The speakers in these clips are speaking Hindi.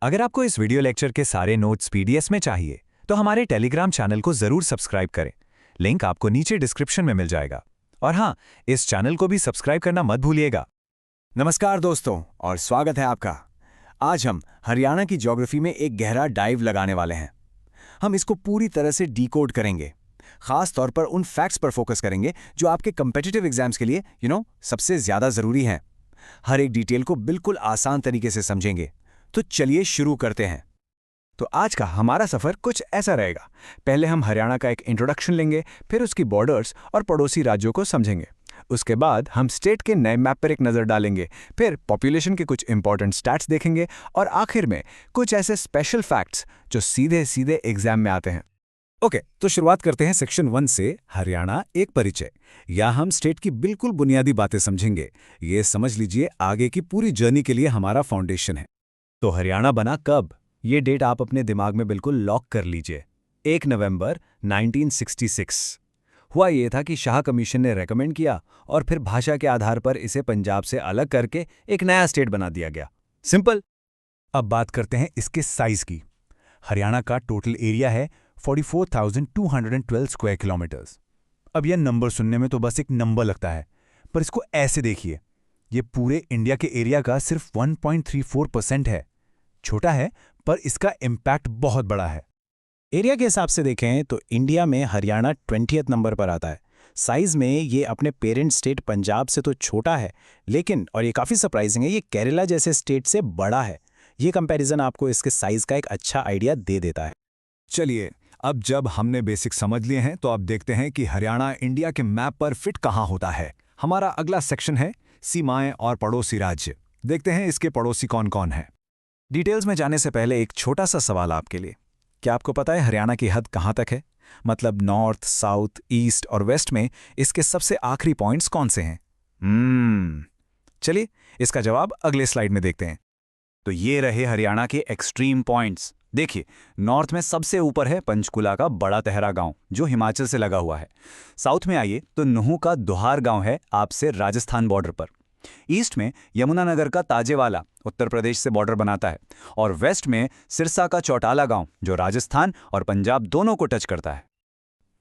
अगर आपको इस वीडियो लेक्चर के सारे नोट्स पीडीएफ में चाहिए तो हमारे टेलीग्राम चैनल को जरूर सब्सक्राइब करें। लिंक आपको नीचे डिस्क्रिप्शन में मिल जाएगा। और हाँ, इस चैनल को भी सब्सक्राइब करना मत भूलिएगा। नमस्कार दोस्तों और स्वागत है आपका। आज हम हरियाणा की ज्योग्राफी में एक गहरा डाइव लगाने वाले हैं। हम इसको पूरी तरह से डिकोड करेंगे। खास तौर पर उन फैक्ट्स पर फोकस करेंगे जो आपके कम्पिटिटिव एग्जाम्स के लिए सबसे ज्यादा जरूरी हैं। हर एक डिटेल को बिल्कुल आसान तरीके से समझेंगे। तो चलिए शुरू करते हैं। तो आज का हमारा सफर कुछ ऐसा रहेगा। पहले हम हरियाणा का एक इंट्रोडक्शन लेंगे, फिर उसकी बॉर्डर्स और पड़ोसी राज्यों को समझेंगे। उसके बाद हम स्टेट के नए मैप पर एक नज़र डालेंगे, फिर पॉपुलेशन के कुछ इंपॉर्टेंट स्टैट्स देखेंगे और आखिर में कुछ ऐसे स्पेशल फैक्ट्स जो सीधे सीधे एग्जाम में आते हैं। ओके, तो शुरुआत करते हैं सेक्शन 1 से, हरियाणा एक परिचय। या हम स्टेट की बिल्कुल बुनियादी बातें समझेंगे। ये समझ लीजिए आगे की पूरी जर्नी के लिए हमारा फाउंडेशन है। तो हरियाणा बना कब? ये डेट आप अपने दिमाग में बिल्कुल लॉक कर लीजिए। 1 नवंबर 1966। हुआ ये था कि शाह कमीशन ने रेकमेंड किया और फिर भाषा के आधार पर इसे पंजाब से अलग करके एक नया स्टेट बना दिया गया। सिंपल। अब बात करते हैं इसके साइज की। हरियाणा का टोटल एरिया है 44,212 स्क्वायर किलोमीटर्स। अब यह नंबर सुनने में तो बस एक नंबर लगता है, पर इसको ऐसे देखिए, ये पूरे इंडिया के एरिया का सिर्फ 1.34% है। छोटा है, पर इसका इम्पैक्ट बहुत बड़ा है। एरिया के हिसाब से देखें तो इंडिया में हरियाणा 20th नंबर पर आता है। साइज में ये अपने पेरेंट स्टेट पंजाब से तो छोटा है, लेकिन और ये काफ़ी सरप्राइजिंग है, ये केरला जैसे स्टेट से बड़ा है। ये कंपैरिजन आपको इसके साइज का एक अच्छा आइडिया दे देता है। चलिए, अब जब हमने बेसिक समझ लिए हैं तो अब देखते हैं कि हरियाणा इंडिया के मैप पर फिट कहाँ होता है। हमारा अगला सेक्शन है सीमाएं और पड़ोसी राज्य। देखते हैं इसके पड़ोसी कौन कौन हैं। डिटेल्स में जाने से पहले एक छोटा सा सवाल आपके लिए। क्या आपको पता है हरियाणा की हद कहाँ तक है? मतलब नॉर्थ, साउथ, ईस्ट और वेस्ट में इसके सबसे आखिरी पॉइंट्स कौन से हैं? चलिए, इसका जवाब अगले स्लाइड में देखते हैं। तो ये रहे हरियाणा के एक्सट्रीम पॉइंट्स। देखिए, नॉर्थ में सबसे ऊपर है पंचकुला का बड़ा तेहरा गांव, जो हिमाचल से लगा हुआ है। साउथ में आइए तो नुहू का दोहार गांव है आपसे राजस्थान बॉर्डर पर। ईस्ट में यमुनानगर का ताजेवाला उत्तर प्रदेश से बॉर्डर बनाता है। और वेस्ट में सिरसा का चौटाला गांव, जो राजस्थान और पंजाब दोनों को टच करता है।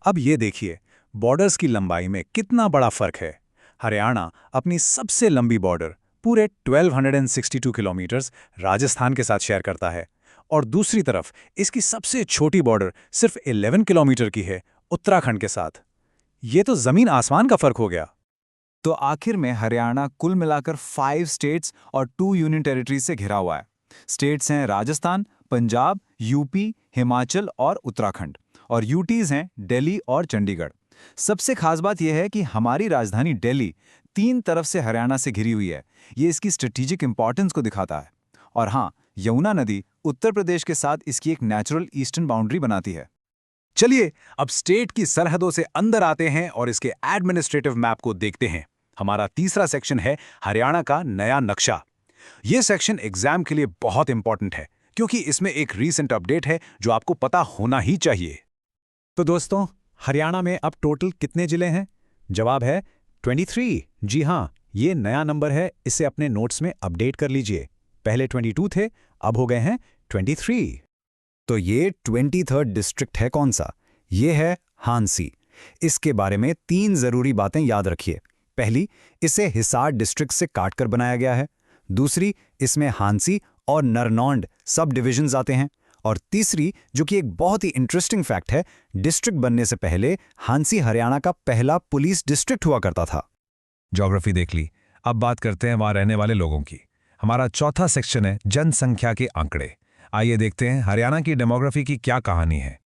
अब ये देखिए, बॉर्डर्स की लंबाई में कितना बड़ा फर्क है। हरियाणा अपनी सबसे लंबी बॉर्डर पूरे 1262 किलोमीटर्स राजस्थान के साथ शेयर करता है, और दूसरी तरफ इसकी सबसे छोटी बॉर्डर सिर्फ 11 किलोमीटर की है उत्तराखंड के साथ। ये तो जमीन आसमान का फर्क हो गया। तो आखिर में हरियाणा कुल मिलाकर 5 स्टेट्स और 2 यूनियन टेरिटरीज से घिरा हुआ है। स्टेट्स हैं राजस्थान, पंजाब, यूपी, हिमाचल और उत्तराखंड, और यूटीज हैं दिल्ली और चंडीगढ़। सबसे खास बात यह है कि हमारी राजधानी दिल्ली 3 तरफ से हरियाणा से घिरी हुई है। ये इसकी स्ट्रेटेजिक इंपॉर्टेंस को दिखाता है। और हाँ, यमुना नदी उत्तर प्रदेश के साथ इसकी एक नेचुरल ईस्टर्न बाउंड्री बनाती है। चलिए, अब स्टेट की सरहदों से अंदर आते हैं और इसके एडमिनिस्ट्रेटिव मैप को देखते हैं। हमारा तीसरा सेक्शन है हरियाणा का नया नक्शा। यह सेक्शन एग्जाम के लिए बहुत इंपॉर्टेंट है, क्योंकि इसमें एक रीसेंट अपडेट है जो आपको पता होना ही चाहिए। तो दोस्तों, हरियाणा में अब टोटल कितने जिले हैं? जवाब है 23। जी हाँ, ये नया नंबर है, इसे अपने नोट्स में अपडेट कर लीजिए। पहले 22 थे, अब हो गए हैं 23। तो ये 23rd डिस्ट्रिक्ट है कौन सा? ये है हांसी। इसके बारे में 3 जरूरी बातें याद रखिए। पहली, इसे हिसार डिस्ट्रिक्ट से काटकर बनाया गया है। दूसरी, इसमें हांसी और नरनौंड सब डिविजन्स आते हैं। और तीसरी, जो कि एक बहुत ही इंटरेस्टिंग फैक्ट है, डिस्ट्रिक्ट बनने से पहले हांसी हरियाणा का पहला पुलिस डिस्ट्रिक्ट हुआ करता था। ज्योग्राफी देख ली, अब बात करते हैं वहां रहने वाले लोगों की। हमारा चौथा सेक्शन है जनसंख्या के आंकड़े। आइए देखते हैं हरियाणा की डेमोग्राफी की क्या कहानी है।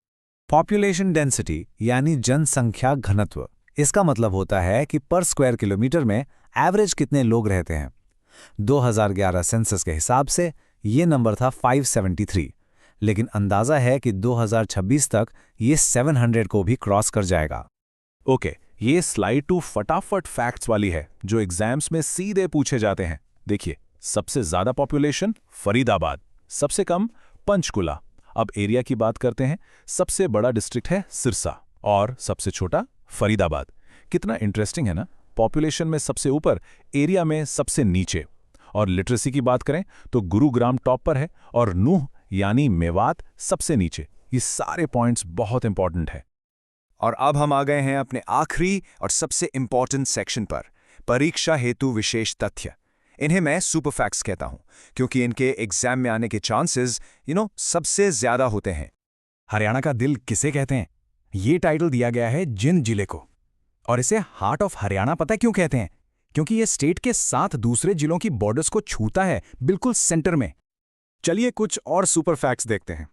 पॉपुलेशन डेंसिटी यानी जनसंख्या घनत्व। इसका मतलब होता है कि पर स्क्वायर किलोमीटर में एवरेज कितने लोग रहते हैं। 2011 सेंसस के हिसाब से ये नंबर था 573, लेकिन अंदाजा है कि 2026 तक ये 700 को भी क्रॉस कर जाएगा। ओके, ये स्लाइड 2 फटाफट फैक्ट्स वाली है जो एग्जाम्स में सीधे पूछे जाते हैं। देखिए, सबसे ज्यादा पॉपुलेशन फरीदाबाद, सबसे कम पंचकुला। अब एरिया की बात करते हैं। सबसे बड़ा डिस्ट्रिक्ट है सिरसा और सबसे छोटा फरीदाबाद। कितना इंटरेस्टिंग है ना, पॉपुलेशन में सबसे ऊपर, एरिया में सबसे नीचे। और लिटरेसी की बात करें तो गुरुग्राम टॉप पर है और नूह यानी मेवात सबसे नीचे। ये सारे पॉइंट्स बहुत इंपॉर्टेंट है। और अब हम आ गए हैं अपने आखिरी और सबसे इंपॉर्टेंट सेक्शन पर, परीक्षा हेतु विशेष तथ्य। इन्हें मैं सुपर फैक्ट्स कहता हूं क्योंकि इनके एग्जाम में आने के चांसेस सबसे ज्यादा होते हैं। हरियाणा का दिल किसे कहते हैं? ये टाइटल दिया गया है जिंद जिले को। और इसे हार्ट ऑफ हरियाणा पता क्यों कहते हैं? क्योंकि ये स्टेट के 7 दूसरे जिलों की बॉर्डर्स को छूता है, बिल्कुल सेंटर में। चलिए कुछ और सुपर फैक्ट्स देखते हैं।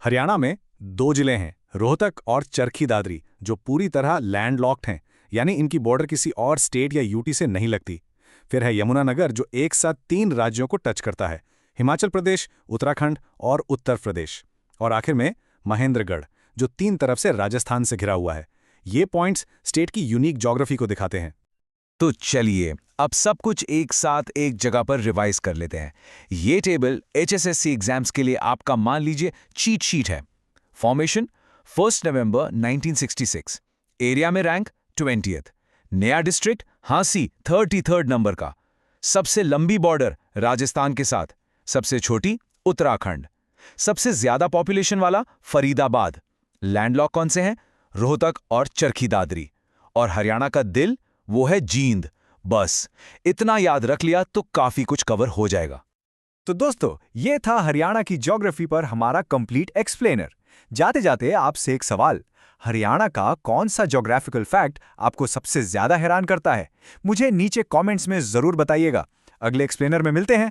हरियाणा में 2 जिले हैं, रोहतक और चरखी दादरी, जो पूरी तरह लैंडलॉक्ड हैं, यानी इनकी बॉर्डर किसी और स्टेट या यूटी से नहीं लगती। फिर है यमुनानगर, जो एक साथ 3 राज्यों को टच करता है, हिमाचल प्रदेश, उत्तराखंड और उत्तर प्रदेश। और आखिर में महेंद्रगढ़, जो 3 तरफ से राजस्थान से घिरा हुआ है। ये पॉइंट्स स्टेट की यूनिक ज्योग्राफी को दिखाते हैं। तो चलिए अब सब कुछ एक साथ एक जगह पर रिवाइज कर लेते हैं। ये टेबल HSSC एग्जाम्स के लिए आपका मान लीजिए चीट शीट है। फॉर्मेशन 1 नवंबर 1966, एरिया में रैंक 20th, नया डिस्ट्रिक्ट हांसी 33rd नंबर का, सबसे लंबी बॉर्डर राजस्थान के साथ, सबसे छोटी उत्तराखंड, सबसे ज्यादा पॉपुलेशन वाला फरीदाबाद, लैंडलॉक कौन से हैं? रोहतक और चरखी दादरी, और हरियाणा का दिल वो है जींद। बस इतना याद रख लिया तो काफी कुछ कवर हो जाएगा। तो दोस्तों, ये था हरियाणा की ज्योग्राफी पर हमारा कंप्लीट एक्सप्लेनर। जाते जाते आपसे एक सवाल, हरियाणा का कौन सा ज्योग्राफिकल फैक्ट आपको सबसे ज्यादा हैरान करता है? मुझे नीचे कमेंट्स में जरूर बताइएगा। अगले एक्सप्लेनर में मिलते हैं।